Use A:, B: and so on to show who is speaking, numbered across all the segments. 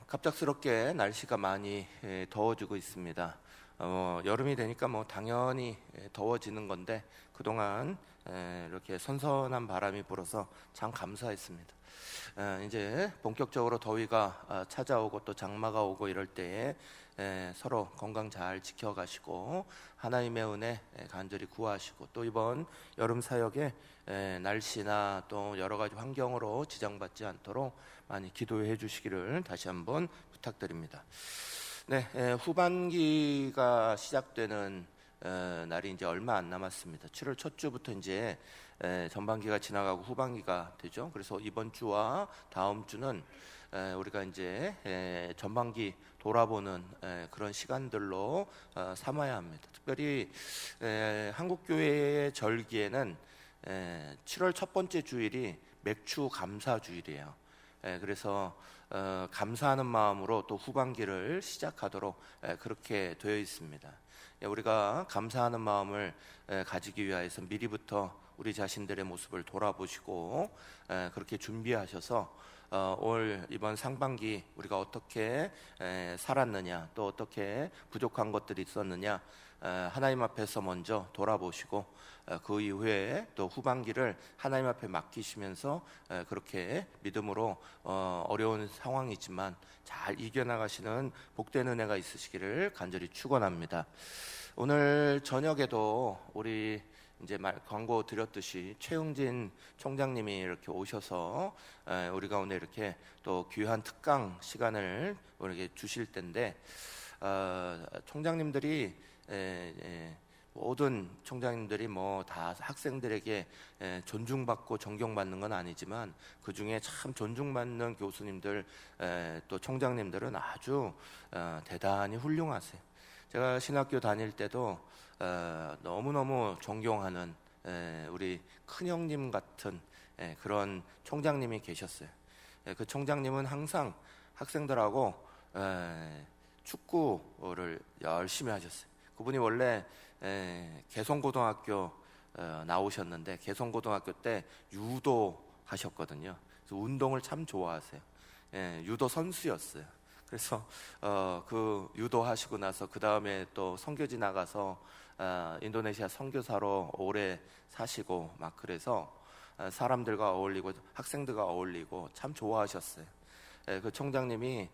A: 갑작스럽게 날씨가 많이 더워지고 있습니다. 여름이 되니까 당연히 더워지는 건데 그동안 이렇게 선선한 바람이 불어서 참 감사했습니다. 이제 본격적으로 더위가 찾아오고 또 장마가 오고 이럴 때에 서로 건강 잘 지켜가시고 하나님의 은혜 간절히 구하시고 또 이번 여름 사역에 날씨나 또 여러 가지 환경으로 지장받지 않도록 많이 기도해 주시기를 다시 한번 부탁드립니다. 후반기가 시작되는 날이 이제 얼마 안 남았습니다. 7월 첫 주부터 이제 전반기가 지나가고 후반기가 되죠. 그래서 이번 주와 다음 주는 우리가 이제 전반기 돌아보는 그런 시간들로 삼아야 합니다. 특별히 한국 교회의 절기에는 7월 첫 번째 주일이 맥주 감사 주일이에요. 그래서 감사하는 마음으로 또 후반기를 시작하도록 그렇게 되어 있습니다. 우리가 감사하는 마음을 가지기 위해서 미리부터 우리 자신들의 모습을 돌아보시고 그렇게 준비하셔서 올 이번 상반기 우리가 어떻게 살았느냐, 또 어떻게 부족한 것들이 있었느냐 하나님 앞에서 먼저 돌아보시고 그 이후에 또 후반기를 하나님 앞에 맡기시면서 그렇게 믿음으로 어려운 상황이지만 잘 이겨나가시는 복된 은혜가 있으시기를 간절히 축원합니다. 오늘 저녁에도 우리 이제 광고 드렸듯이 최흥진 총장님이 이렇게 오셔서 우리가 오늘 이렇게 또 귀한 특강 시간을 우리에게 주실 텐데 총장님들이 모든 총장님들이 다 학생들에게 존중받고 존경받는 건 아니지만 그 중에 참 존중받는 교수님들 또 총장님들은 아주 대단히 훌륭하세요. 제가 신학교 다닐 때도 너무너무 존경하는 우리 큰형님 같은 그런 총장님이 계셨어요. 그 총장님은 항상 학생들하고 축구를 열심히 하셨어요. 그분이 원래 개성고등학교 나오셨는데 개성고등학교 때 유도 하셨거든요. 그래서 운동을 참 좋아하세요. 유도 선수였어요. 그래서 그 유도 하시고 나서 그 다음에 또 선교지 나가서 인도네시아 선교사로 오래 사시고 막 그래서 사람들과 어울리고 학생들과 어울리고 참 좋아하셨어요. 그 총장님이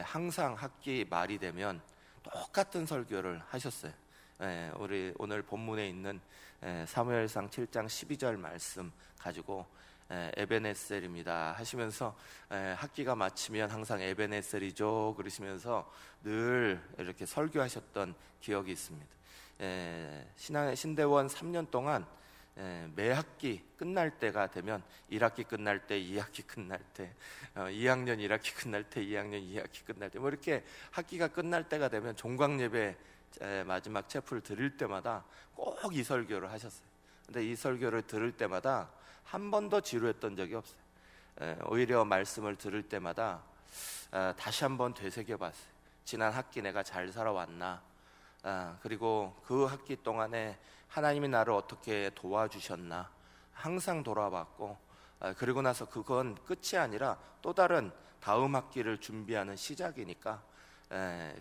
A: 항상 학기 말이 되면 똑같은 설교를 하셨어요. 우리 오늘 본문에 있는 사무엘상 7장 12절 말씀 가지고 에베네셀입니다 하시면서 학기가 마치면 항상 에베네셀이죠 그러시면서 늘 이렇게 설교하셨던 기억이 있습니다. 신대원 3년 동안 매 학기 끝날 때가 되면 1학기 끝날 때, 2학기 끝날 때, 2학년 1학기 끝날 때, 2학년 2학기 끝날 때 이렇게 학기가 끝날 때가 되면 종강예배 마지막 체프를 드릴 때마다 꼭 이 설교를 하셨어요. 근데 이 설교를 들을 때마다 한 번도 지루했던 적이 없어요. 오히려 말씀을 들을 때마다 다시 한번 되새겨봤어요. 지난 학기 내가 잘 살아왔나, 그리고 그 학기 동안에 하나님이 나를 어떻게 도와주셨나 항상 돌아봤고, 그리고 나서 그건 끝이 아니라 또 다른 다음 학기를 준비하는 시작이니까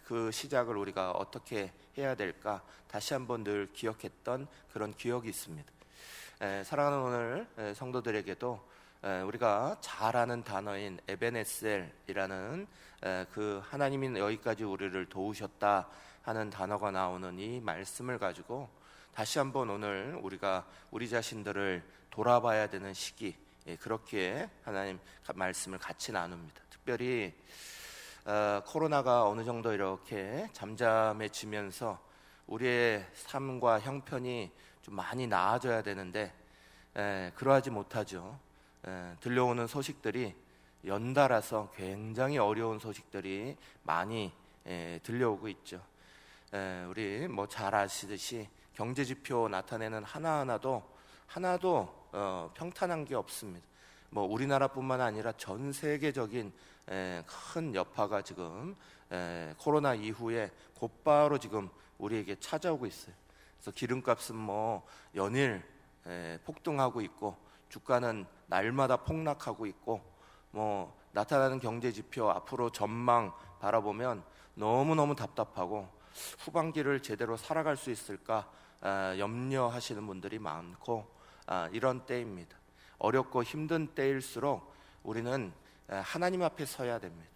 A: 그 시작을 우리가 어떻게 해야 될까 다시 한번 늘 기억했던 그런 기억이 있습니다. 사랑하는 오늘 성도들에게도 우리가 잘 아는 단어인 에베네셀이라는 그 하나님이 여기까지 우리를 도우셨다 하는 단어가 나오는 이 말씀을 가지고 다시 한번 오늘 우리가 우리 자신들을 돌아봐야 되는 시기, 그렇게 하나님 말씀을 같이 나눕니다. 특별히 코로나가 어느 정도 이렇게 잠잠해지면서 우리의 삶과 형편이 좀 많이 나아져야 되는데 그러하지 못하죠. 들려오는 소식들이 연달아서 굉장히 어려운 소식들이 많이 들려오고 있죠. 우리 잘 아시듯이 경제지표 나타내는 하나도 평탄한 게 없습니다. 우리나라뿐만 아니라 전 세계적인 큰 여파가 지금 코로나 이후에 곧바로 지금 우리에게 찾아오고 있어요. 그래서 기름값은 연일 폭등하고 있고 주가는 날마다 폭락하고 있고 나타나는 경제 지표, 앞으로 전망 바라보면 너무너무 답답하고 후반기를 제대로 살아갈 수 있을까 염려하시는 분들이 많고 이런 때입니다. 어렵고 힘든 때일수록 우리는 하나님 앞에 서야 됩니다.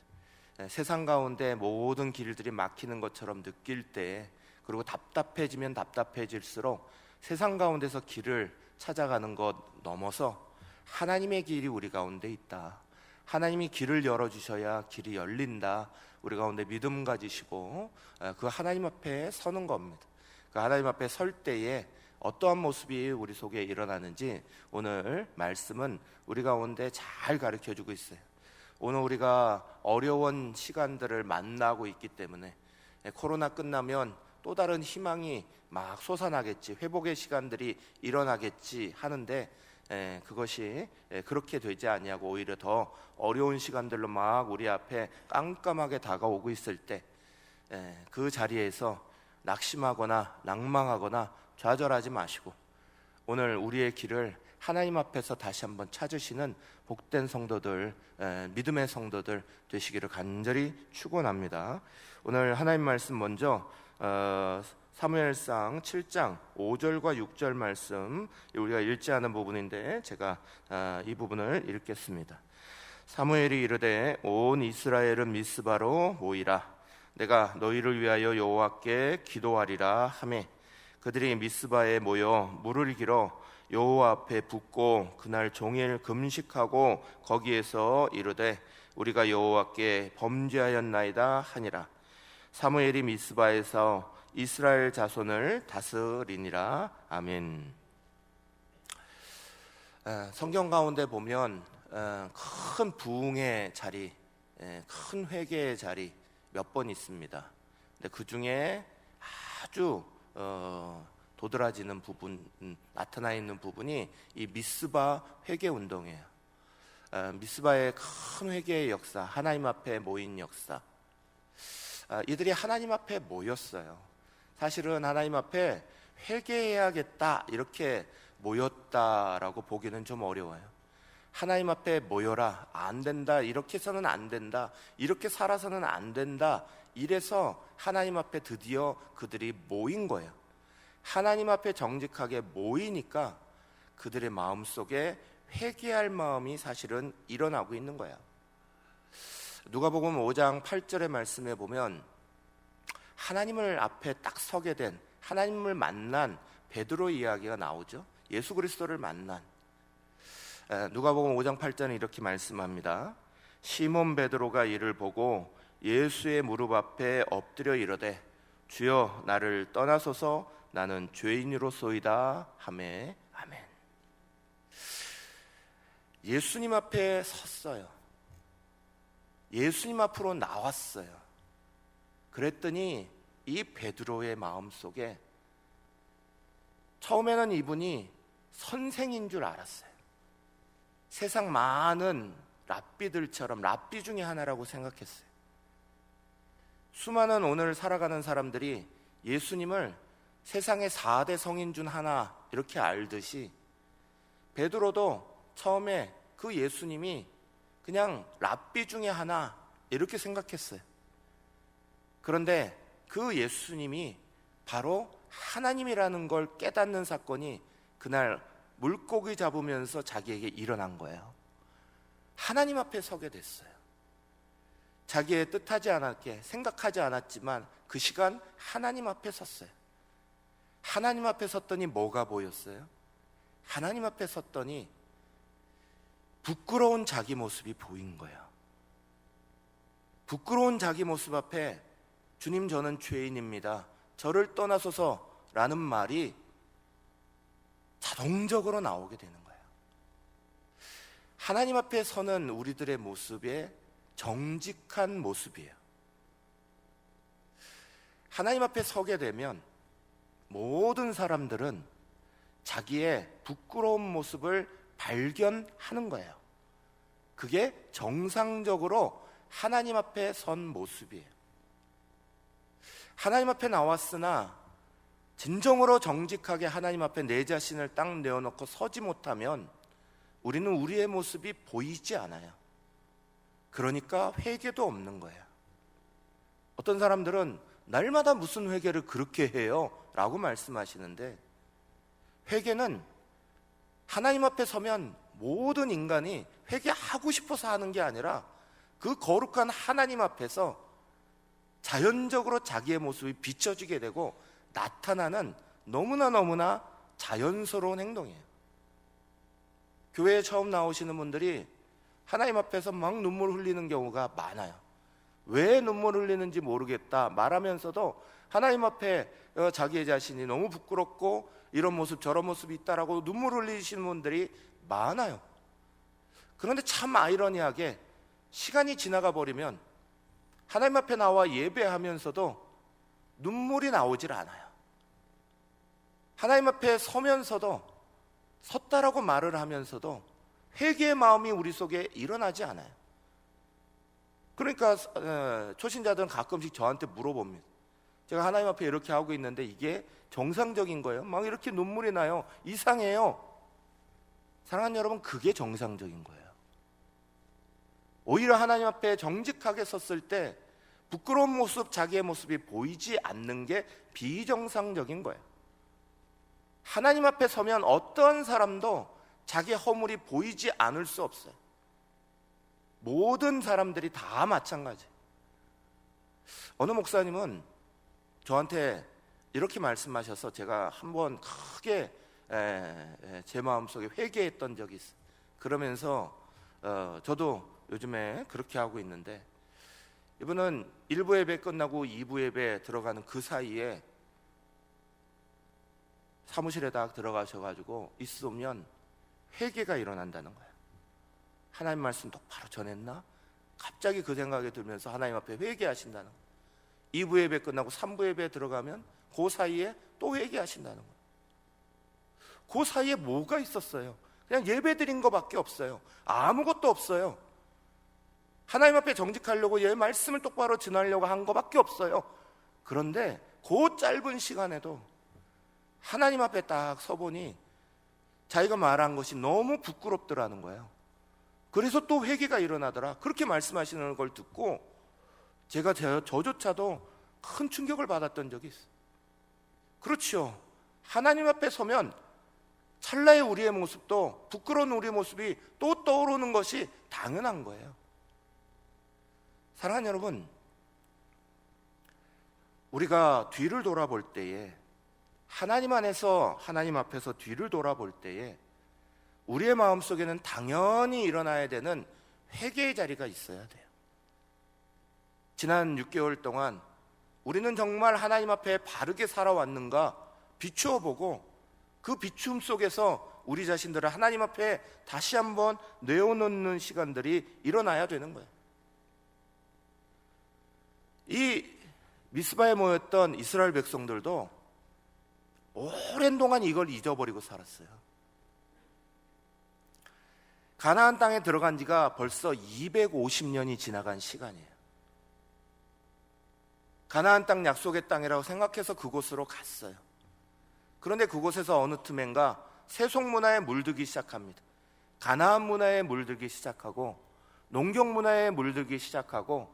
A: 세상 가운데 모든 길들이 막히는 것처럼 느낄 때, 그리고 답답해지면 답답해질수록 세상 가운데서 길을 찾아가는 것 넘어서 하나님의 길이 우리 가운데 있다. 하나님이 길을 열어주셔야 길이 열린다. 우리 가운데 믿음 가지시고 그 하나님 앞에 서는 겁니다. 그 하나님 앞에 설 때에 어떠한 모습이 우리 속에 일어나는지 오늘 말씀은 우리 가운데 잘 가르쳐주고 있어요. 오늘 우리가 어려운 시간들을 만나고 있기 때문에 코로나 끝나면 또 다른 희망이 막 솟아나겠지, 회복의 시간들이 일어나겠지 하는데 그것이 그렇게 되지 아니하고 오히려 더 어려운 시간들로 막 우리 앞에 깜깜하게 다가오고 있을 때 그 자리에서 낙심하거나 낭망하거나 좌절하지 마시고 오늘 우리의 길을 하나님 앞에서 다시 한번 찾으시는 복된 성도들, 믿음의 성도들 되시기를 간절히 축원합니다. 오늘 하나님 말씀 먼저 사무엘상 7장 5절과 6절 말씀, 우리가 읽지 않은 부분인데 제가 이 부분을 읽겠습니다. 사무엘이 이르되 온 이스라엘은 미스바로 모이라. 내가 너희를 위하여 여호와께 기도하리라 하매 그들이 미스바에 모여 물을 길어 여호와 앞에 붓고 그날 종일 금식하고 거기에서 이르되 우리가 여호와께 범죄하였나이다 하니라. 사무엘이 미스바에서 이스라엘 자손을 다스리니라. 아멘. 성경 가운데 보면 큰 부흥의 자리, 큰 회개의 자리 몇 번 있습니다. 근데 그 중에 아주 도드라지는 부분, 나타나 있는 부분이 이 미스바 회개 운동이에요. 미스바의 큰 회개의 역사, 하나님 앞에 모인 역사. 이들이 하나님 앞에 모였어요. 사실은 하나님 앞에 회개해야겠다 이렇게 모였다라고 보기는 좀 어려워요. 하나님 앞에 모여라, 안 된다, 이렇게 해서는 안 된다, 이렇게 살아서는 안 된다, 이래서 하나님 앞에 드디어 그들이 모인 거예요. 하나님 앞에 정직하게 모이니까 그들의 마음속에 회개할 마음이 사실은 일어나고 있는 거예요. 누가복음 5장 8절의 말씀에 보면 하나님을 앞에 딱 서게 된, 하나님을 만난 베드로 이야기가 나오죠. 예수 그리스도를 만난. 누가복음 5장 8절은 이렇게 말씀합니다. 시몬 베드로가 이를 보고 예수의 무릎 앞에 엎드려 이르되 주여 나를 떠나소서 나는 죄인으로소이다 하매. 아멘. 예수님 앞에 섰어요. 예수님 앞으로 나왔어요. 그랬더니 이 베드로의 마음속에 처음에는 이분이 선생인 줄 알았어요. 세상 많은 랍비들처럼 랍비 중에 하나라고 생각했어요. 수많은 오늘 살아가는 사람들이 예수님을 세상의 4대 성인 중 하나 이렇게 알듯이 베드로도 처음에 그 예수님이 그냥 랍비 중에 하나 이렇게 생각했어요. 그런데 그 예수님이 바로 하나님이라는 걸 깨닫는 사건이 그날 물고기 잡으면서 자기에게 일어난 거예요. 하나님 앞에 서게 됐어요. 자기의 뜻하지 않았게 생각하지 않았지만 그 시간 하나님 앞에 섰어요. 하나님 앞에 섰더니 뭐가 보였어요? 하나님 앞에 섰더니 부끄러운 자기 모습이 보인 거예요. 부끄러운 자기 모습 앞에 주님 저는 죄인입니다, 저를 떠나소서라는 말이 자동적으로 나오게 되는 거예요. 하나님 앞에 서는 우리들의 모습의 정직한 모습이에요. 하나님 앞에 서게 되면 모든 사람들은 자기의 부끄러운 모습을 발견하는 거예요. 그게 정상적으로 하나님 앞에 선 모습이에요. 하나님 앞에 나왔으나 진정으로 정직하게 하나님 앞에 내 자신을 딱 내어놓고 서지 못하면 우리는 우리의 모습이 보이지 않아요. 그러니까 회개도 없는 거예요. 어떤 사람들은 날마다 무슨 회개를 그렇게 해요? 라고 말씀하시는데, 회개는 하나님 앞에 서면 모든 인간이 회개하고 싶어서 하는 게 아니라 그 거룩한 하나님 앞에서 자연적으로 자기의 모습이 비춰지게 되고 나타나는 너무나 자연스러운 행동이에요. 교회에 처음 나오시는 분들이 하나님 앞에서 막 눈물 흘리는 경우가 많아요. 왜 눈물 흘리는지 모르겠다 말하면서도 하나님 앞에 자기의 자신이 너무 부끄럽고 이런 모습 저런 모습이 있다라고 눈물 흘리시는 분들이 많아요. 그런데 참 아이러니하게 시간이 지나가 버리면 하나님 앞에 나와 예배하면서도 눈물이 나오질 않아요. 하나님 앞에 서면서도, 섰다라고 말을 하면서도 회개의 마음이 우리 속에 일어나지 않아요. 그러니까 초신자들은 가끔씩 저한테 물어봅니다. 제가 하나님 앞에 이렇게 하고 있는데 이게 정상적인 거예요? 막 이렇게 눈물이 나요. 이상해요. 사랑하는 여러분, 그게 정상적인 거예요. 오히려 하나님 앞에 정직하게 섰을 때 부끄러운 모습, 자기의 모습이 보이지 않는 게 비정상적인 거예요. 하나님 앞에 서면 어떤 사람도 자기 허물이 보이지 않을 수 없어요. 모든 사람들이 다 마찬가지. 어느 목사님은 저한테 이렇게 말씀하셔서 제가 한번 크게 제 마음속에 회개했던 적이 있어요. 그러면서 저도 요즘에 그렇게 하고 있는데, 이분은 1부 예배 끝나고 2부 예배 들어가는 그 사이에 사무실에다 들어가셔가지고 있으면 회개가 일어난다는 거예요. 하나님 말씀 똑바로 전했나? 갑자기 그 생각이 들면서 하나님 앞에 회개하신다는 거예요. 2부 예배 끝나고 3부 예배 들어가면 그 사이에 또 회개하신다는 거예요. 그 사이에 뭐가 있었어요? 그냥 예배 드린 것밖에 없어요. 아무것도 없어요. 하나님 앞에 정직하려고 예 말씀을 똑바로 전하려고 한 것밖에 없어요. 그런데 그 짧은 시간에도 하나님 앞에 딱 서보니 자기가 말한 것이 너무 부끄럽더라는 거예요. 그래서 또 회개가 일어나더라. 그렇게 말씀하시는 걸 듣고 제가 저조차도 큰 충격을 받았던 적이 있어요. 그렇죠. 하나님 앞에 서면 찰나의 우리의 모습도, 부끄러운 우리의 모습이 또 떠오르는 것이 당연한 거예요. 사랑하는 여러분, 우리가 뒤를 돌아볼 때에, 하나님 안에서 하나님 앞에서 뒤를 돌아볼 때에 우리의 마음속에는 당연히 일어나야 되는 회개의 자리가 있어야 돼요. 지난 6개월 동안 우리는 정말 하나님 앞에 바르게 살아왔는가 비추어 보고, 그 비춤 속에서 우리 자신들을 하나님 앞에 다시 한번 내어놓는 시간들이 일어나야 되는 거예요. 이 미스바에 모였던 이스라엘 백성들도 오랜 동안 이걸 잊어버리고 살았어요. 가나안 땅에 들어간 지가 벌써 250년이 지나간 시간이에요. 가나안 땅 약속의 땅이라고 생각해서 그곳으로 갔어요. 그런데 그곳에서 어느 틈엔가 세속 문화에 물들기 시작합니다. 가나안 문화에 물들기 시작하고, 농경 문화에 물들기 시작하고,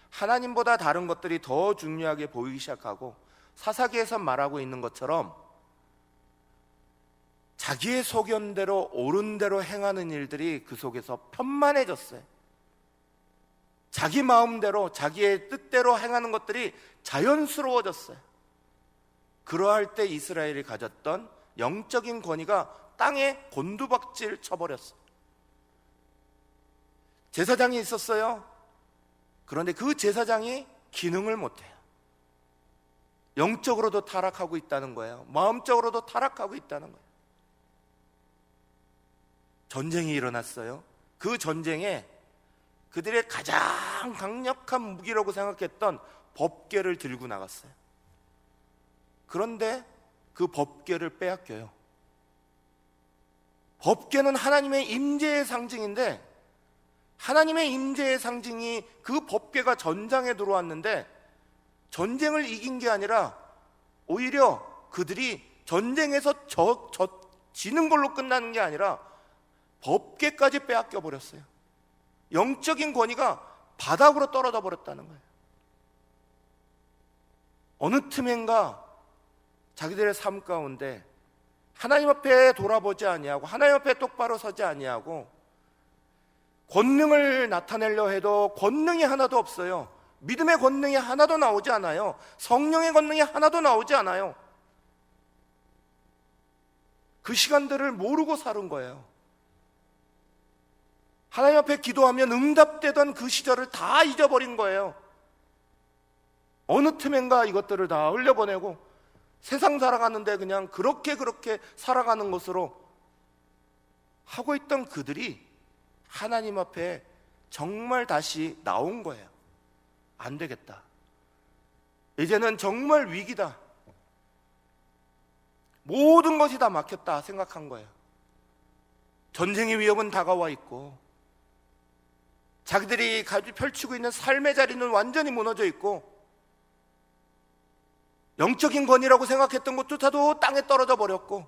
A: 하나님보다 다른 것들이 더 중요하게 보이기 시작하고, 사사기에서 말하고 있는 것처럼 자기의 소견대로 옳은 대로 행하는 일들이 그 속에서 편만해졌어요. 자기 마음대로 자기의 뜻대로 행하는 것들이 자연스러워졌어요. 그러할 때 이스라엘이 가졌던 영적인 권위가 땅에 곤두박질 쳐버렸어요. 제사장이 있었어요. 그런데 그 제사장이 기능을 못해요. 영적으로도 타락하고 있다는 거예요. 마음적으로도 타락하고 있다는 거예요. 전쟁이 일어났어요. 그 전쟁에 그들의 가장 강력한 무기라고 생각했던 법궤를 들고 나갔어요. 그런데 그 법궤를 빼앗겨요. 법궤는 하나님의 임재의 상징인데, 하나님의 임재의 상징이 그 법궤가 전장에 들어왔는데 전쟁을 이긴 게 아니라 오히려 그들이 전쟁에서 지는 걸로 끝나는 게 아니라 법궤까지 빼앗겨 버렸어요. 영적인 권위가 바닥으로 떨어져 버렸다는 거예요. 어느 틈엔가 자기들의 삶 가운데 하나님 앞에 돌아보지 아니하고 하나님 앞에 똑바로 서지 아니하고 권능을 나타내려 해도 권능이 하나도 없어요. 믿음의 권능이 하나도 나오지 않아요. 성령의 권능이 하나도 나오지 않아요. 그 시간들을 모르고 살은 거예요. 하나님 앞에 기도하면 응답되던 그 시절을 다 잊어버린 거예요. 어느 틈엔가 이것들을 다 흘려보내고 세상 살아가는데 그냥 그렇게 살아가는 것으로 하고 있던 그들이 하나님 앞에 정말 다시 나온 거예요. 안 되겠다. 이제는 정말 위기다. 모든 것이 다 막혔다 생각한 거예요. 전쟁의 위협은 다가와 있고 자기들이 펼치고 있는 삶의 자리는 완전히 무너져 있고 영적인 권위라고 생각했던 것조차도 땅에 떨어져 버렸고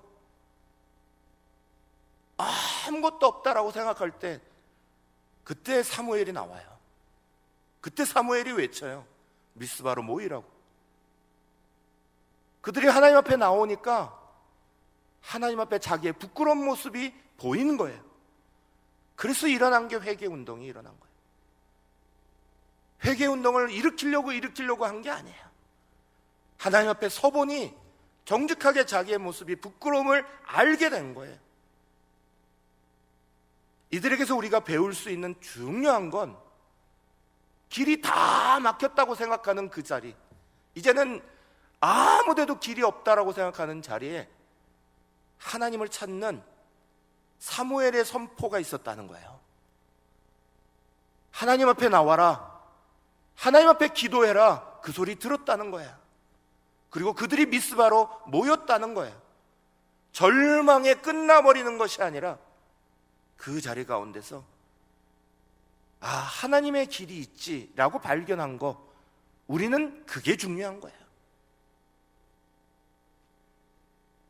A: 아무것도 없다라고 생각할 때 그때 사무엘이 나와요. 그때 사무엘이 외쳐요. 미스바로 모이라고. 그들이 하나님 앞에 나오니까 하나님 앞에 자기의 부끄러운 모습이 보이는 거예요. 그래서 일어난 게 회개운동이 일어난 거예요. 회개운동을 일으키려고 한 게 아니에요. 하나님 앞에 서보니 정직하게 자기의 모습이 부끄러움을 알게 된 거예요. 이들에게서 우리가 배울 수 있는 중요한 건 길이 다 막혔다고 생각하는 그 자리, 이제는 아무데도 길이 없다라고 생각하는 자리에 하나님을 찾는 사무엘의 선포가 있었다는 거예요. 하나님 앞에 나와라, 하나님 앞에 기도해라, 그 소리 들었다는 거예요. 그리고 그들이 미스바로 모였다는 거예요. 절망에 끝나버리는 것이 아니라 그 자리 가운데서 하나님의 길이 있지라고 발견한 거, 우리는 그게 중요한 거예요.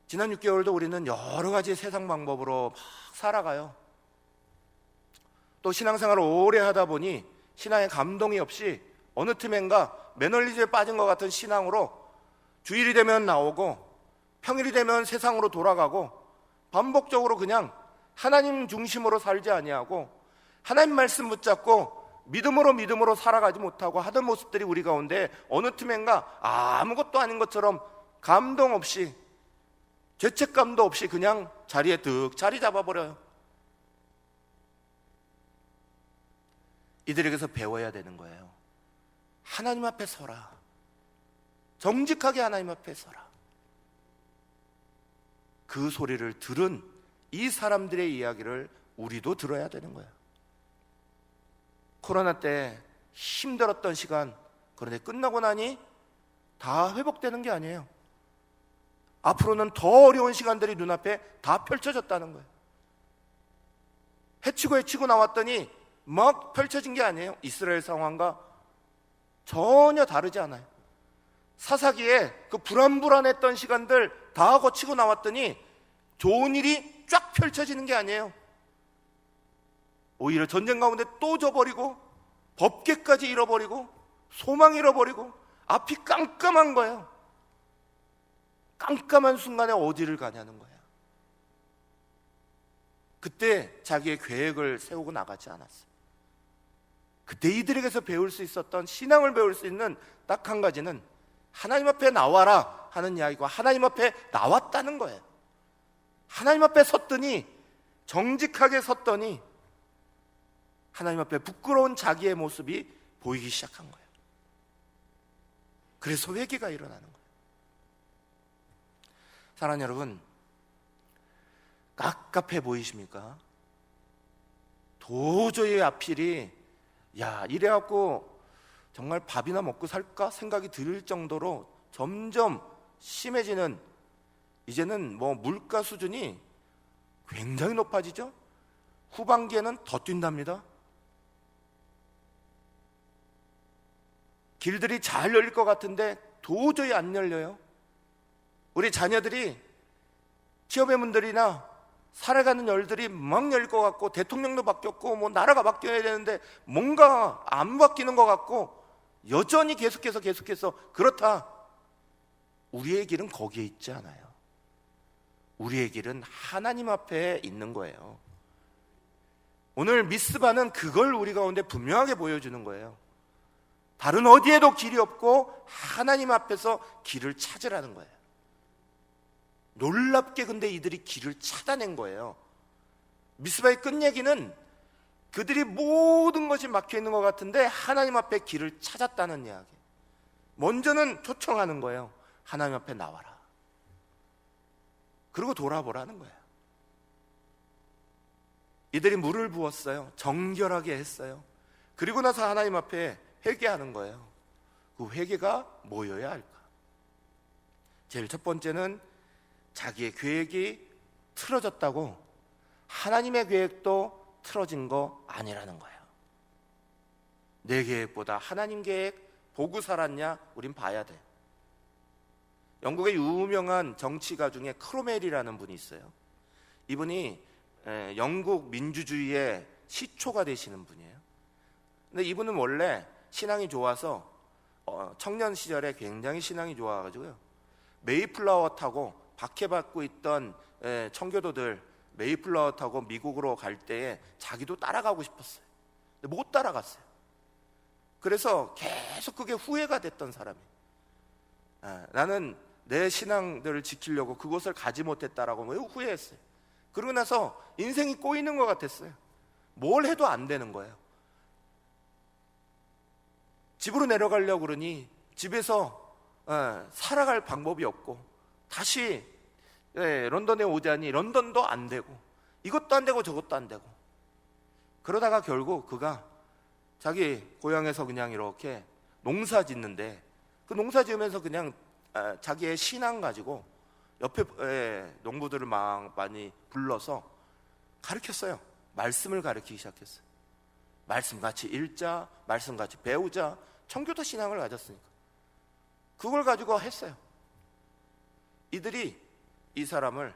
A: 지난 6개월도 우리는 여러 가지 세상 방법으로 막 살아가요. 또 신앙생활을 오래 하다 보니 신앙에 감동이 없이 어느 틈엔가 매너리즘에 빠진 것 같은 신앙으로 주일이 되면 나오고 평일이 되면 세상으로 돌아가고 반복적으로 그냥 하나님 중심으로 살지 아니하고 하나님 말씀 붙잡고 믿음으로 살아가지 못하고 하던 모습들이 우리 가운데 어느 틈엔가 아무것도 아닌 것처럼 감동 없이 죄책감도 없이 그냥 자리에 득 자리 잡아버려요. 이들에게서 배워야 되는 거예요. 하나님 앞에 서라. 정직하게 하나님 앞에 서라. 그 소리를 들은 이 사람들의 이야기를 우리도 들어야 되는 거예요. 코로나 때 힘들었던 시간, 그런데 끝나고 나니 다 회복되는 게 아니에요. 앞으로는 더 어려운 시간들이 눈앞에 다 펼쳐졌다는 거예요. 해치고 나왔더니 막 펼쳐진 게 아니에요. 이스라엘 상황과 전혀 다르지 않아요. 사사기에 그 불안했던 시간들 다 거치고 나왔더니 좋은 일이 쫙 펼쳐지는 게 아니에요. 오히려 전쟁 가운데 또 져버리고 법궤까지 잃어버리고 소망 잃어버리고 앞이 깜깜한 거예요. 깜깜한 순간에 어디를 가냐는 거예요. 그때 자기의 계획을 세우고 나가지 않았어요. 그때 이들에게서 배울 수 있었던, 신앙을 배울 수 있는 딱 한 가지는 하나님 앞에 나와라 하는 이야기가 하나님 앞에 나왔다는 거예요. 하나님 앞에 섰더니, 정직하게 섰더니 하나님 앞에 부끄러운 자기의 모습이 보이기 시작한 거예요. 그래서 회개가 일어나는 거예요. 사랑하는 여러분, 깝깝해 보이십니까? 도저히 앞일이 이래갖고 정말 밥이나 먹고 살까 생각이 들 정도로 점점 심해지는, 이제는 물가 수준이 굉장히 높아지죠. 후반기에는 더 뛴답니다. 길들이 잘 열릴 것 같은데 도저히 안 열려요. 우리 자녀들이 취업의 문들이나 살아가는 열들이 막 열릴 것 같고, 대통령도 바뀌었고 뭐 나라가 바뀌어야 되는데 뭔가 안 바뀌는 것 같고, 여전히 계속해서 그렇다. 우리의 길은 거기에 있지 않아요. 우리의 길은 하나님 앞에 있는 거예요. 오늘 미스바는 그걸 우리 가운데 분명하게 보여주는 거예요. 다른 어디에도 길이 없고 하나님 앞에서 길을 찾으라는 거예요. 놀랍게 근데 이들이 길을 찾아낸 거예요. 미스바의 끝얘기는 그들이 모든 것이 막혀있는 것 같은데 하나님 앞에 길을 찾았다는 이야기. 먼저는 초청하는 거예요. 하나님 앞에 나와라. 그리고 돌아보라는 거예요. 이들이 물을 부었어요. 정결하게 했어요. 그리고 나서 하나님 앞에 회개하는 거예요. 그 회개가 뭐여야 할까? 제일 첫 번째는 자기의 계획이 틀어졌다고 하나님의 계획도 틀어진 거 아니라는 거예요. 내 계획보다 하나님 계획 보고 살았냐? 우린 봐야 돼. 영국의 유명한 정치가 중에 크로멜이라는 분이 있어요. 이분이 영국 민주주의의 시초가 되시는 분이에요. 근데 이분은 원래 신앙이 좋아서 청년 시절에 굉장히 신앙이 좋아가지고요, 메이플라워 타고 박해받고 있던 청교도들 메이플라워 타고 미국으로 갈 때에 자기도 따라가고 싶었어요. 근데 못 따라갔어요. 그래서 계속 그게 후회가 됐던 사람이에요. 나는 내 신앙들을 지키려고 그곳을 가지 못했다라고 매우 후회했어요. 그러고 나서 인생이 꼬이는 것 같았어요. 뭘 해도 안 되는 거예요. 집으로 내려가려고 그러니 집에서 살아갈 방법이 없고, 다시 런던에 오자니 런던도 안 되고, 이것도 안 되고 저것도 안 되고, 그러다가 결국 그가 자기 고향에서 그냥 이렇게 농사 짓는데, 그 농사 지으면서 그냥 자기의 신앙 가지고 옆에 농부들을 막 많이 불러서 가르쳤어요. 말씀을 가르치기 시작했어요. 말씀같이 읽자, 말씀같이 배우자. 청교도 신앙을 가졌으니까 그걸 가지고 했어요. 이들이 이 사람을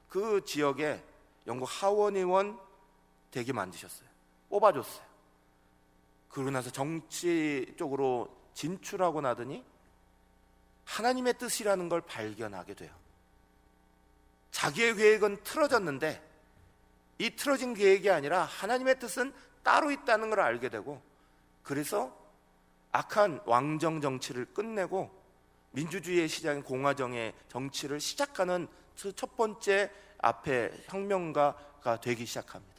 A: 그 지역에 영국 하원의원 되게 만드셨어요. 뽑아줬어요. 그러고 나서 정치 쪽으로 진출하고 나더니 하나님의 뜻이라는 걸 발견하게 돼요. 자기의 계획은 틀어졌는데 이 틀어진 계획이 아니라 하나님의 뜻은 따로 있다는 걸 알게 되고, 그래서 악한 왕정 정치를 끝내고 민주주의의 시작인 공화정의 정치를 시작하는 그 첫 번째 앞에 혁명가가 되기 시작합니다.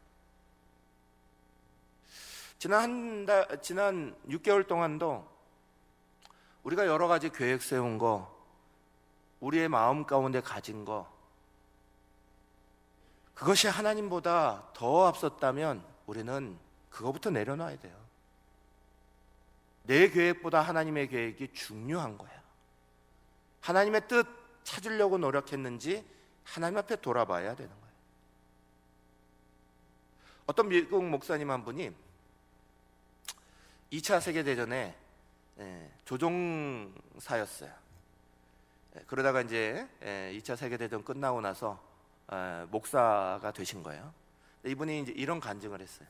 A: 지난 6개월 동안도 우리가 여러 가지 계획 세운 거, 우리의 마음 가운데 가진 거, 그것이 하나님보다 더 앞섰다면 우리는 그거부터 내려놔야 돼요. 내 계획보다 하나님의 계획이 중요한 거야. 하나님의 뜻 찾으려고 노력했는지 하나님 앞에 돌아봐야 되는 거예요. 어떤 미국 목사님 한 분이 2차 세계대전에 조종사였어요. 그러다가 이제 2차 세계대전 끝나고 나서 목사가 되신 거예요. 이분이 이제 이런 간증을 했어요.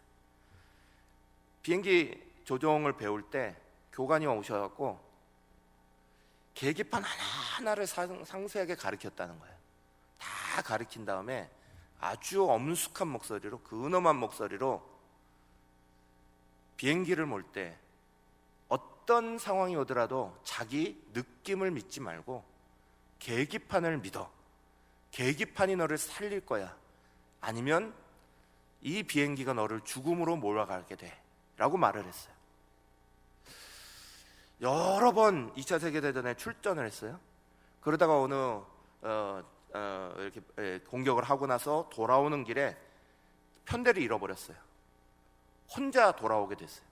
A: 비행기 조종을 배울 때 교관이 오셔갖고 계기판 하나하나를 상세하게 가르쳤다는 거예요. 다 가르친 다음에 아주 엄숙한 목소리로, 근엄한 목소리로 비행기를 몰 때 어떤 상황이 오더라도 자기 느낌을 믿지 말고 계기판을 믿어. 계기판이 너를 살릴 거야. 아니면 이 비행기가 너를 죽음으로 몰아가게 돼 라고 말을 했어요. 여러 번 2차 세계대전에 출전을 했어요. 그러다가 어느 이렇게 공격을 하고 나서 돌아오는 길에 편대를 잃어버렸어요. 혼자 돌아오게 됐어요.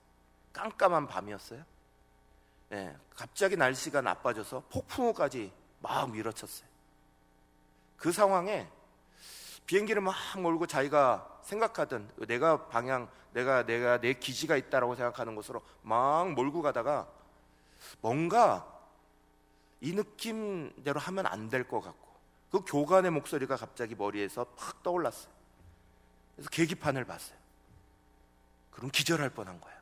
A: 깜깜한 밤이었어요. 갑자기 날씨가 나빠져서 폭풍우까지 막 밀어쳤어요. 그 상황에 비행기를 막 몰고 자기가 생각하던 내가 방향, 내가 내 기지가 있다라고 생각하는 곳으로 막 몰고 가다가 뭔가 이 느낌대로 하면 안 될 것 같고, 그 교관의 목소리가 갑자기 머리에서 팍 떠올랐어요. 그래서 계기판을 봤어요. 그럼 기절할 뻔한 거예요.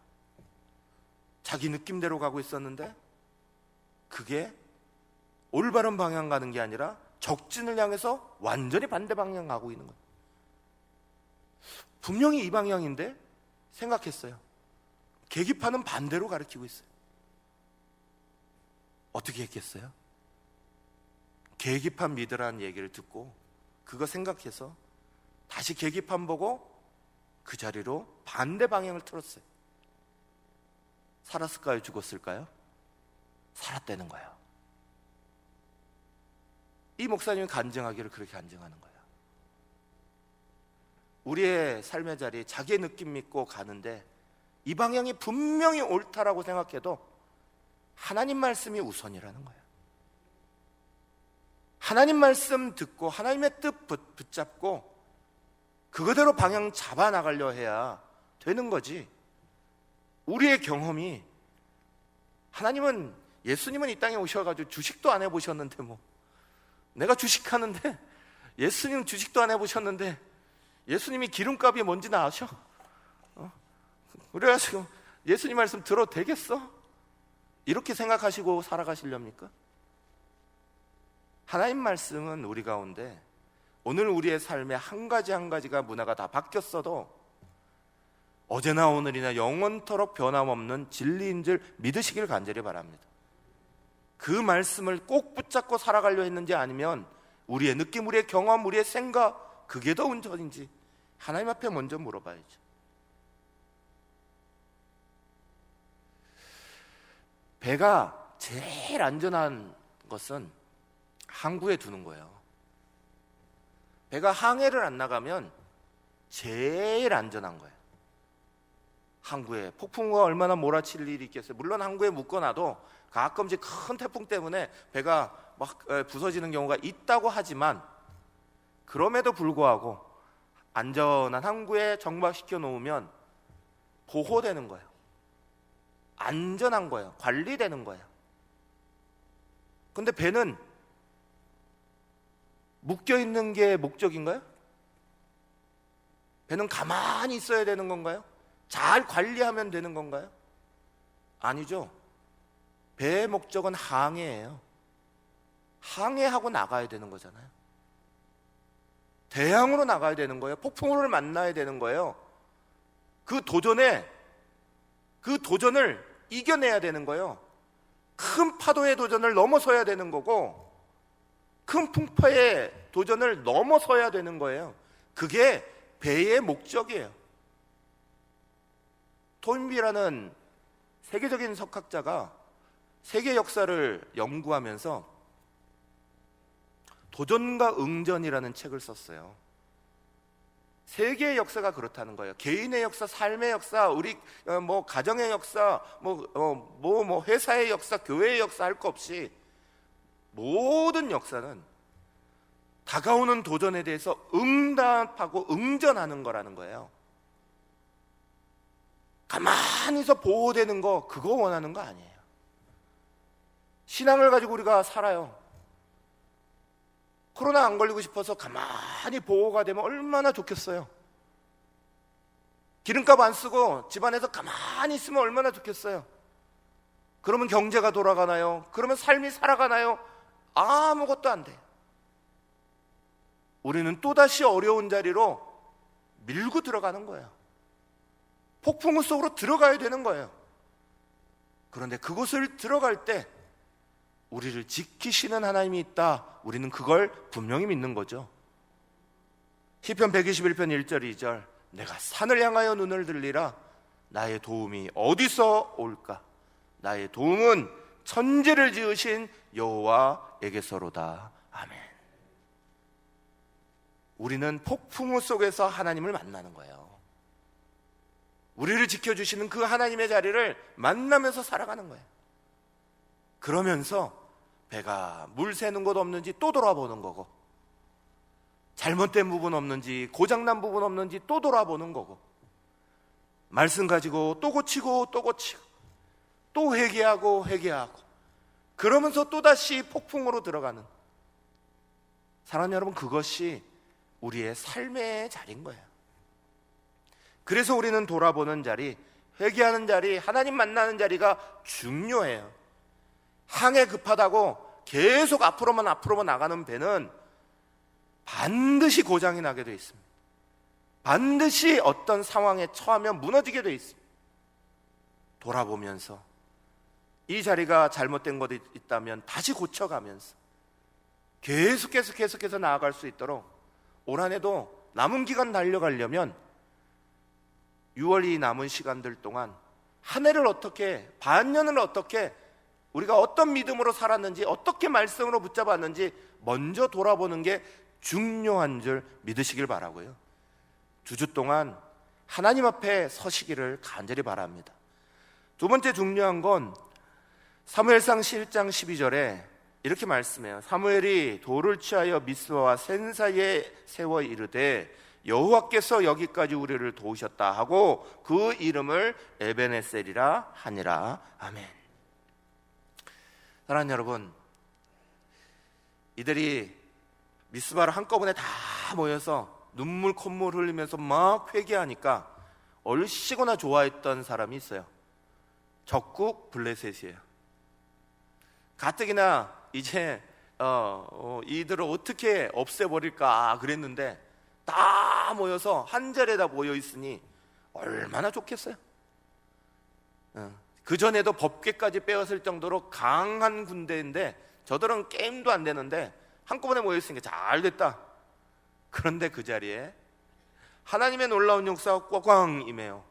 A: 자기 느낌대로 가고 있었는데 그게 올바른 방향 가는 게 아니라 적진을 향해서 완전히 반대 방향 가고 있는 거예요. 분명히 이 방향인데 생각했어요. 계기판은 반대로 가리키고 있어요. 어떻게 했겠어요? 계기판 믿으라는 얘기를 듣고 그거 생각해서 다시 계기판 보고 그 자리로 반대 방향을 틀었어요. 살았을까요? 죽었을까요? 살았다는 거예요. 이 목사님이 간증하기를 그렇게 간증하는 거예요. 우리의 삶의 자리에 자기의 느낌 믿고 가는데 이 방향이 분명히 옳다라고 생각해도 하나님 말씀이 우선이라는 거예요. 하나님 말씀 듣고 하나님의 뜻 붙잡고 그거대로 방향 잡아 나가려 해야 되는 거지. 우리의 경험이 예수님은 이 땅에 오셔가지고 주식도 안 해보셨는데 내가 주식하는데 예수님은 주식도 안 해보셨는데 예수님이 기름값이 뭔지는 아셔? 그래가지고 예수님 말씀 들어도 되겠어? 이렇게 생각하시고 살아가시렵니까? 하나님 말씀은 우리 가운데 오늘 우리의 삶의 한 가지 한 가지가 문화가 다 바뀌었어도 어제나 오늘이나 영원토록 변함없는 진리인 줄 믿으시길 간절히 바랍니다. 그 말씀을 꼭 붙잡고 살아가려 했는지 아니면 우리의 느낌, 우리의 경험, 우리의 생각 그게 더 운전인지 하나님 앞에 먼저 물어봐야죠. 배가 제일 안전한 것은 항구에 두는 거예요. 배가 항해를 안 나가면 제일 안전한 거예요. 항구에 폭풍우가 얼마나 몰아칠 일이 있겠어요. 물론 항구에 묶어놔도 가끔씩 큰 태풍 때문에 배가 막 부서지는 경우가 있다고 하지만 그럼에도 불구하고 안전한 항구에 정박시켜 놓으면 보호되는 거예요. 안전한 거예요. 관리되는 거예요. 근데 배는 묶여 있는 게 목적인가요? 배는 가만히 있어야 되는 건가요? 잘 관리하면 되는 건가요? 아니죠. 배의 목적은 항해예요. 항해하고 나가야 되는 거잖아요. 대항으로 나가야 되는 거예요. 폭풍우를 만나야 되는 거예요. 그 도전을 이겨내야 되는 거예요. 큰 파도의 도전을 넘어서야 되는 거고 큰 풍파의 도전을 넘어서야 되는 거예요. 그게 배의 목적이에요. 토인비라는 세계적인 석학자가 세계 역사를 연구하면서 도전과 응전이라는 책을 썼어요. 세계의 역사가 그렇다는 거예요. 개인의 역사, 삶의 역사, 우리 가정의 역사, 회사의 역사, 교회의 역사 할 거 없이 모든 역사는 다가오는 도전에 대해서 응답하고 응전하는 거라는 거예요. 가만히서 보호되는 거 그거 원하는 거 아니에요. 신앙을 가지고 우리가 살아요. 코로나 안 걸리고 싶어서 가만히 보호가 되면 얼마나 좋겠어요. 기름값 안 쓰고 집안에서 가만히 있으면 얼마나 좋겠어요. 그러면 경제가 돌아가나요? 그러면 삶이 살아가나요? 아무것도 안 돼요. 우리는 또다시 어려운 자리로 밀고 들어가는 거예요. 폭풍우 속으로 들어가야 되는 거예요. 그런데 그곳을 들어갈 때 우리를 지키시는 하나님이 있다. 우리는 그걸 분명히 믿는 거죠. 시편 121편 1절 2절 내가 산을 향하여 눈을 들리라. 나의 도움이 어디서 올까? 나의 도움은 천지를 지으신 여호와에게서로다. 아멘. 우리는 폭풍우 속에서 하나님을 만나는 거예요. 우리를 지켜주시는 그 하나님의 자리를 만나면서 살아가는 거예요. 그러면서 배가 물 새는 곳 없는지 또 돌아보는 거고, 잘못된 부분 없는지 고장난 부분 없는지 또 돌아보는 거고, 말씀 가지고 또 고치고 또 고치고 또 회개하고 회개하고, 그러면서 또다시 폭풍으로 들어가는, 사랑하는 여러분, 그것이 우리의 삶의 자리인 거예요. 그래서 우리는 돌아보는 자리, 회개하는 자리, 하나님 만나는 자리가 중요해요. 항해 급하다고 계속 앞으로만 나가는 배는 반드시 고장이 나게 되어 있습니다. 반드시 어떤 상황에 처하면 무너지게 되어 있습니다. 돌아보면서 이 자리가 잘못된 것이 있다면 다시 고쳐가면서 계속해서 나아갈 수 있도록 올 한 해도 남은 기간 달려가려면 6월이 남은 시간들 동안 한 해를 어떻게, 반년을 어떻게, 우리가 어떤 믿음으로 살았는지, 어떻게 말씀으로 붙잡았는지 먼저 돌아보는 게 중요한 줄 믿으시길 바라고요. 두 주 동안 하나님 앞에 서시기를 간절히 바랍니다. 두 번째 중요한 건 사무엘상 7장 12절에 이렇게 말씀해요. 사무엘이 돌을 취하여 미스바와 센 사이에 세워 이르되 여호와께서 여기까지 우리를 도우셨다 하고 그 이름을 에베네셀이라 하니라. 아멘. 사랑하는 여러분, 이들이 미스바를 한꺼번에 다 모여서 눈물 콧물 흘리면서 막 회개하니까 얼씨구나 좋아했던 사람이 있어요. 적국 블레셋이에요. 가뜩이나 이제 이들을 어떻게 없애버릴까 그랬는데 다 모여서 한 자리에다 모여 있으니 얼마나 좋겠어요. 그 전에도 법궤까지 빼앗을 정도로 강한 군대인데 저들은 게임도 안 되는데 한꺼번에 모여 있으니까 잘 됐다. 그런데 그 자리에 하나님의 놀라운 역사가 꽝꽝 임해요.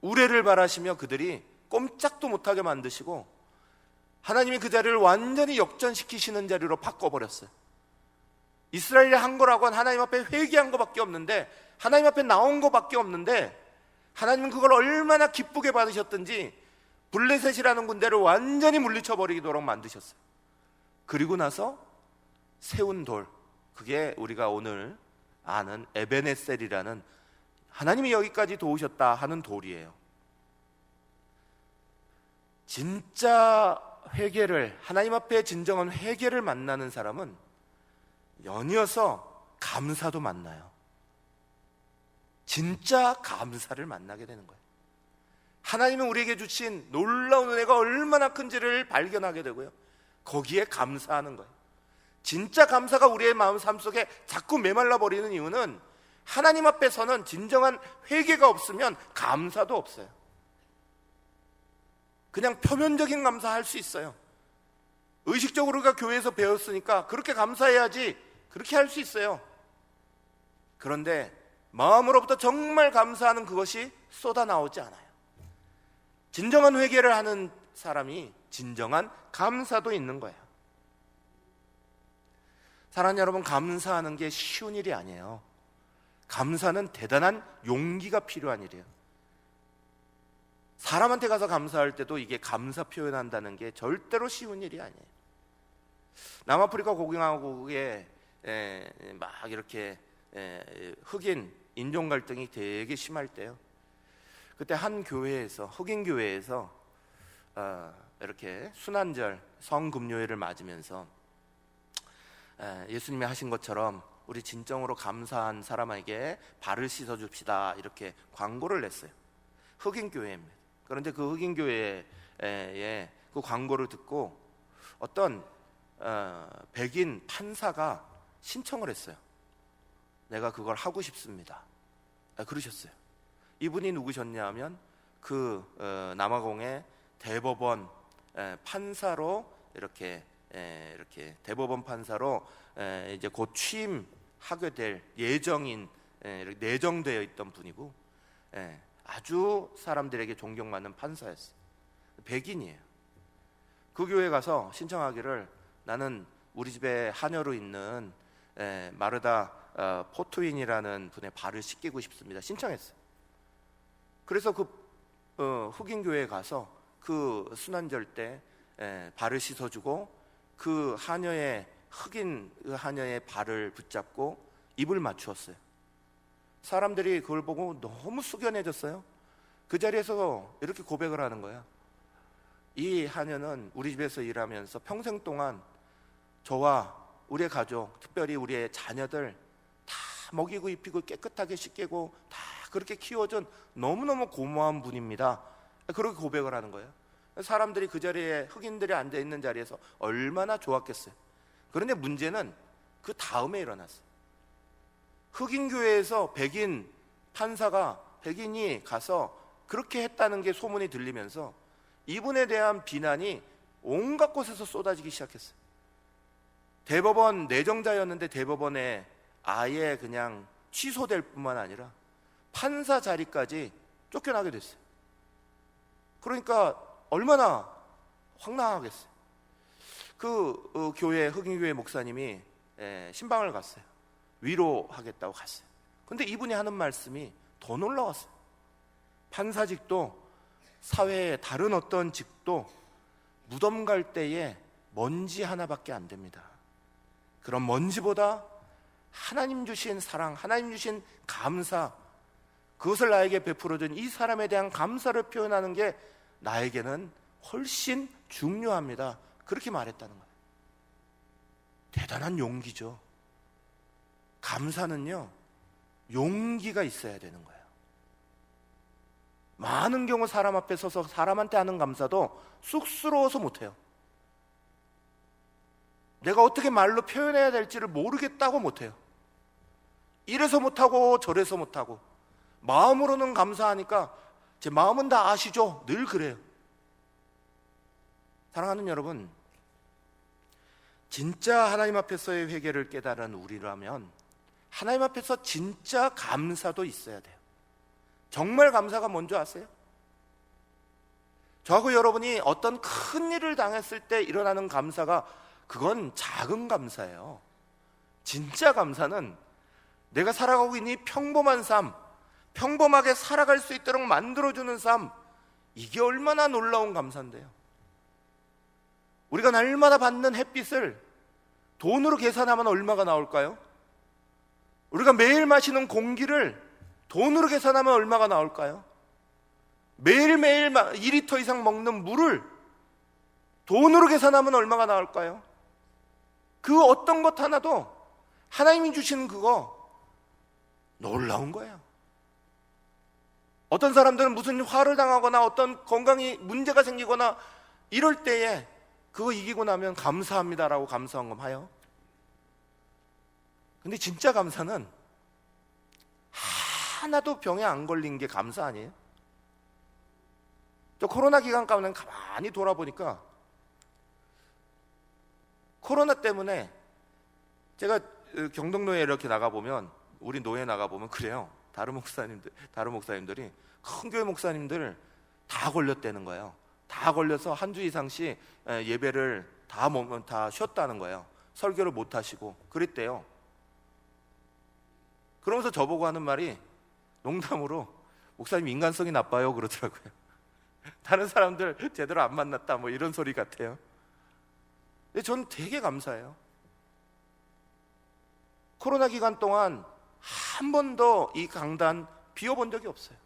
A: 우레를 바라시며 그들이 꼼짝도 못하게 만드시고 하나님이 그 자리를 완전히 역전시키시는 자리로 바꿔버렸어요. 이스라엘이 한 거라고는 하나님 앞에 회개한 거밖에 없는데, 하나님 앞에 나온 거밖에 없는데, 하나님은 그걸 얼마나 기쁘게 받으셨든지 블레셋이라는 군대를 완전히 물리쳐버리도록 만드셨어요. 그리고 나서 세운 돌, 그게 우리가 오늘 아는 에베네셀이라는, 하나님이 여기까지 도우셨다 하는 돌이에요. 진짜 회개를, 하나님 앞에 진정한 회개를 만나는 사람은 연이어서 감사도 만나요. 진짜 감사를 만나게 되는 거예요. 하나님은 우리에게 주신 놀라운 은혜가 얼마나 큰지를 발견하게 되고요, 거기에 감사하는 거예요. 진짜 감사가 우리의 마음 삶 속에 자꾸 메말라 버리는 이유는 하나님 앞에서는 진정한 회개가 없으면 감사도 없어요. 그냥 표면적인 감사할 수 있어요. 의식적으로 우리가 교회에서 배웠으니까 그렇게 감사해야지, 그렇게 할 수 있어요. 그런데 마음으로부터 정말 감사하는 그것이 쏟아 나오지 않아요. 진정한 회개를 하는 사람이 진정한 감사도 있는 거예요. 사랑하는 여러분, 감사하는 게 쉬운 일이 아니에요. 감사는 대단한 용기가 필요한 일이에요. 사람한테 가서 감사할 때도 이게 감사 표현한다는 게 절대로 쉬운 일이 아니에요. 남아프리카 공화국에 막 이렇게 흑인 인종 갈등이 되게 심할 때요, 그때 한 교회에서, 흑인 교회에서 이렇게 순환절 성금요일을 맞으면서 예수님이 하신 것처럼 우리 진정으로 감사한 사람에게 발을 씻어 줍시다, 이렇게 광고를 냈어요. 흑인 교회입니다. 그런데 그 흑인 교회의 그 광고를 듣고 어떤 백인 판사가 신청을 했어요. 내가 그걸 하고 싶습니다. 그러셨어요. 이분이 누구셨냐 하면 그 남아공의 대법원 판사로 이렇게 대법원 판사로 이제 곧 취임하게 될 예정인, 내정되어 있던 분이고, 아주 사람들에게 존경받는 판사였어요. 백인이에요. 그 교회에 가서 신청하기를, 나는 우리 집에 하녀로 있는 마르다 포트윈이라는 분의 발을 씻기고 싶습니다, 신청했어요. 그래서 그 흑인 교회에 가서 그 순환절 때 발을 씻어주고 그 하녀의, 흑인 하녀의 발을 붙잡고 입을 맞추었어요. 사람들이 그걸 보고 너무 숙연해졌어요. 그 자리에서 이렇게 고백을 하는 거야. 이 하녀는 우리 집에서 일하면서 평생 동안 저와 우리의 가족, 특별히 우리의 자녀들 다 먹이고 입히고 깨끗하게 씻기고 다 그렇게 키워준 너무너무 고마운 분입니다. 그렇게 고백을 하는 거예요. 사람들이 그 자리에, 흑인들이 앉아있는 자리에서 얼마나 좋았겠어요. 그런데 문제는 그 다음에 일어났어요. 흑인 교회에서 백인 판사가, 백인이 가서 그렇게 했다는 게 소문이 들리면서 이분에 대한 비난이 온갖 곳에서 쏟아지기 시작했어요. 대법원 내정자였는데 대법원에 아예 그냥 취소될 뿐만 아니라 판사 자리까지 쫓겨나게 됐어요. 그러니까 얼마나 황당하겠어요. 그 교회, 흑인교회 목사님이 신방을 갔어요. 위로하겠다고 갔어요. 근데 이분이 하는 말씀이 더 놀라웠어요. 판사직도 사회의 다른 어떤 직도 무덤 갈 때에 먼지 하나밖에 안 됩니다. 그런 먼지보다 하나님 주신 사랑, 하나님 주신 감사, 그것을 나에게 베풀어준 이 사람에 대한 감사를 표현하는 게 나에게는 훨씬 중요합니다. 그렇게 말했다는 거예요. 대단한 용기죠. 감사는요, 용기가 있어야 되는 거예요. 많은 경우 사람 앞에 서서 사람한테 하는 감사도 쑥스러워서 못해요. 내가 어떻게 말로 표현해야 될지를 모르겠다고 못해요. 이래서 못하고 저래서 못하고, 마음으로는 감사하니까 제 마음은 다 아시죠? 늘 그래요. 사랑하는 여러분, 진짜 하나님 앞에서의 회개를 깨달은 우리라면 하나님 앞에서 진짜 감사도 있어야 돼요. 정말 감사가 뭔지 아세요? 저하고 여러분이 어떤 큰 일을 당했을 때 일어나는 감사가, 그건 작은 감사예요. 진짜 감사는 내가 살아가고 있는 이 평범한 삶, 평범하게 살아갈 수 있도록 만들어주는 삶, 이게 얼마나 놀라운 감사인데요. 우리가 날마다 받는 햇빛을 돈으로 계산하면 얼마가 나올까요? 우리가 매일 마시는 공기를 돈으로 계산하면 얼마가 나올까요? 매일매일 2리터 이상 먹는 물을 돈으로 계산하면 얼마가 나올까요? 그 어떤 것 하나도 하나님이 주시는 그거 놀라운 거예요. 어떤 사람들은 무슨 화를 당하거나 어떤 건강이 문제가 생기거나 이럴 때에 그거 이기고 나면 감사합니다라고 감사헌금하여. 근데 진짜 감사는 하나도 병에 안 걸린 게 감사 아니에요? 저 코로나 기간 가운데 가만히 돌아보니까 코로나 때문에 제가 경동노예 이렇게 나가보면, 우리 노예 나가보면 그래요. 다른 목사님들이 큰 교회 목사님들 다 걸렸다는 거예요. 다 걸려서 한 주 이상씩 예배를 다 쉬었다는 거예요. 설교를 못 하시고 그랬대요. 그러면서 저보고 하는 말이 농담으로, 목사님 인간성이 나빠요 그러더라고요. 다른 사람들 제대로 안 만났다 뭐 이런 소리 같아요. 근데 저는 되게 감사해요. 코로나 기간 동안 한 번도 이 강단 비워본 적이 없어요.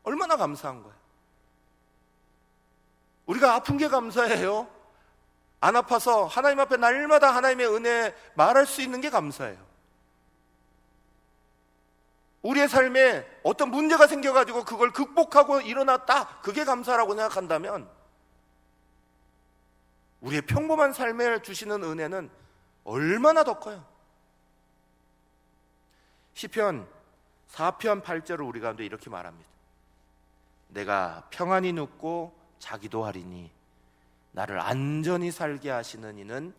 A: 얼마나 감사한 거예요. 우리가 아픈 게 감사해요. 안 아파서 하나님 앞에 날마다 하나님의 은혜 말할 수 있는 게 감사해요. 우리의 삶에 어떤 문제가 생겨가지고 그걸 극복하고 일어났다, 그게 감사라고 생각한다면 우리의 평범한 삶에 주시는 은혜는 얼마나 더 커요. 시편 4편 8절을 우리 가운데 이렇게 말합니다. 내가 평안히 눕고 자기도 하리니 나를 안전히 살게 하시는 이는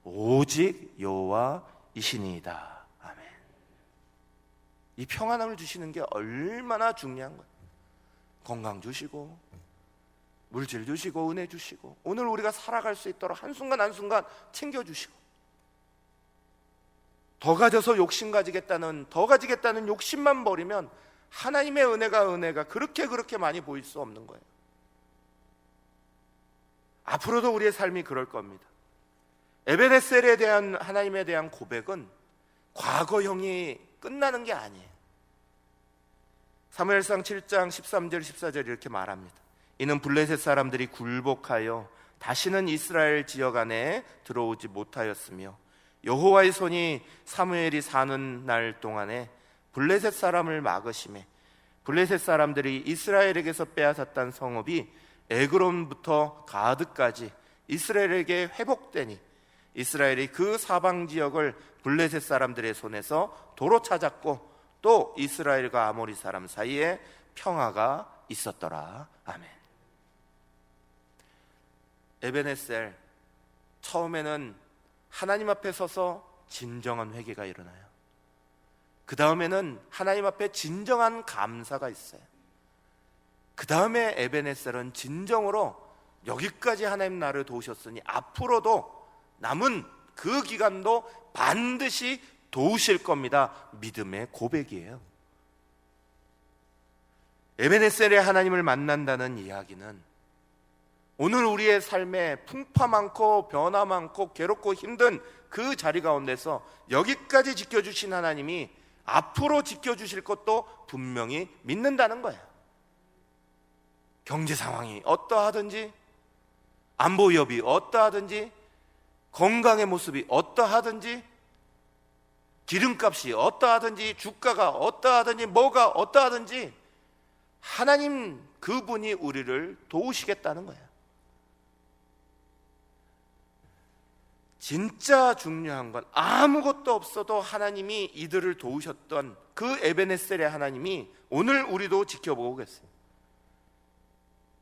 A: 오직 여호와이시니이다. 아멘. 이 평안함을 주시는 게 얼마나 중요한 거예요. 건강 주시고 물질 주시고 은혜 주시고 오늘 우리가 살아갈 수 있도록 한순간 한순간 챙겨주시고, 더 가져서 욕심 가지겠다는, 더 가지겠다는 욕심만 버리면 하나님의 은혜가 그렇게 많이 보일 수 없는 거예요. 앞으로도 우리의 삶이 그럴 겁니다. 에베네셀에 대한 하나님에 대한 고백은 과거형이 끝나는 게 아니에요. 사무엘상 7장 13절 14절 이렇게 말합니다. 이는 블레셋 사람들이 굴복하여 다시는 이스라엘 지역 안에 들어오지 못하였으며 여호와의 손이 사무엘이 사는 날 동안에 블레셋 사람을 막으심에 블레셋 사람들이 이스라엘에게서 빼앗았던 성읍이 에그론부터 가드까지 이스라엘에게 회복되니 이스라엘이 그 사방 지역을 블레셋 사람들의 손에서 도로 찾았고 또 이스라엘과 아모리 사람 사이에 평화가 있었더라. 아멘. 에벤에셀, 처음에는 하나님 앞에 서서 진정한 회개가 일어나요. 그 다음에는 하나님 앞에 진정한 감사가 있어요. 그 다음에 에벤에셀은 진정으로 여기까지 하나님 나를 도우셨으니 앞으로도 남은 그 기간도 반드시 도우실 겁니다. 믿음의 고백이에요. 에벤에셀의 하나님을 만난다는 이야기는 오늘 우리의 삶에 풍파 많고 변화 많고 괴롭고 힘든 그 자리 가운데서 여기까지 지켜주신 하나님이 앞으로 지켜주실 것도 분명히 믿는다는 거예요. 경제 상황이 어떠하든지, 안보 위협이 어떠하든지, 건강의 모습이 어떠하든지, 기름값이 어떠하든지, 주가가 어떠하든지, 뭐가 어떠하든지 하나님 그분이 우리를 도우시겠다는 거예요. 진짜 중요한 건 아무것도 없어도 하나님이 이들을 도우셨던 그 에벤에셀의 하나님이 오늘 우리도 지켜보고 계세요.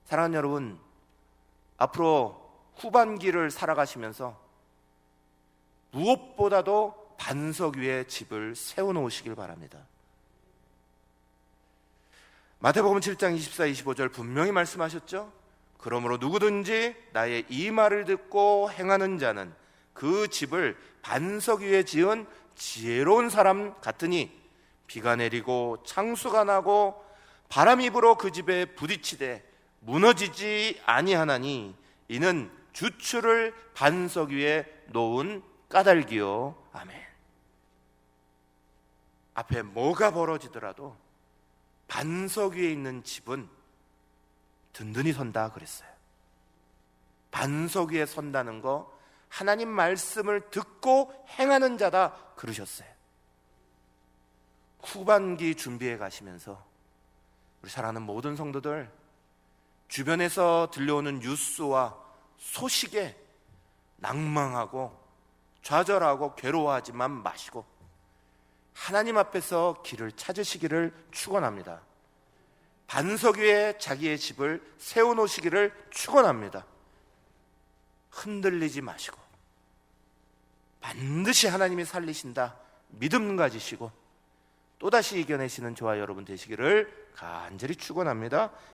A: 사랑하는 여러분, 앞으로 후반기를 살아가시면서 무엇보다도 반석 위에 집을 세워놓으시길 바랍니다. 마태복음 7장 24, 25절 분명히 말씀하셨죠? 그러므로 누구든지 나의 이 말을 듣고 행하는 자는 그 집을 반석 위에 지은 지혜로운 사람 같으니 비가 내리고 창수가 나고 바람이 불어 그 집에 부딪히되 무너지지 아니하나니 이는 주추를 반석 위에 놓은 까닭이요. 아멘. 앞에 뭐가 벌어지더라도 반석 위에 있는 집은 든든히 선다 그랬어요. 반석 위에 선다는 거 하나님 말씀을 듣고 행하는 자다 그러셨어요. 후반기 준비해 가시면서 우리 사랑하는 모든 성도들, 주변에서 들려오는 뉴스와 소식에 낭망하고 좌절하고 괴로워하지만 마시고 하나님 앞에서 길을 찾으시기를 축원합니다. 반석 위에 자기의 집을 세워놓으시기를 축원합니다. 흔들리지 마시고 반드시 하나님이 살리신다 믿음 가지시고 또다시 이겨내시는 저와 여러분 되시기를 간절히 축원합니다.